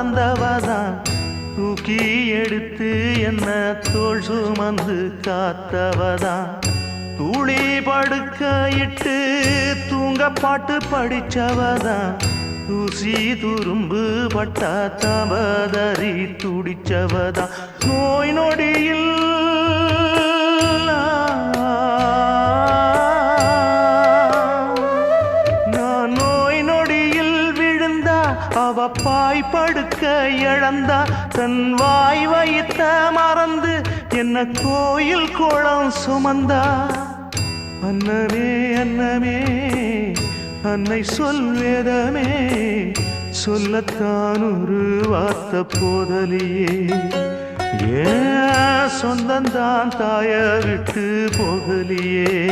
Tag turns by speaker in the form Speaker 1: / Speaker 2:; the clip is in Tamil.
Speaker 1: மறந்தவதான் தூக்கி எடுத்து என்ன தோள் சுமந்து காத்தவதான் தூளி படுக்கையிட்டு தூங்க பாட்டு படிச்சவதான் தூசி துரும்பு பட்டா தவதறி துடிச்சவதான் நோய் நொடியில் நான் நோய் நொடியில் விழுந்தா அவ பாய் படுக்க இழந்தா தன் வாய் வைத்த மறந்து என்ன கோயில் கோலம் சுமந்தா அன்னமே அன்னமே அன்னை சொல் வேதமே சொல்லத்தான் ஒரு வார்த்தை போதலியே ஏன் சொந்தந்தான் தாய விட்டு போகலியே.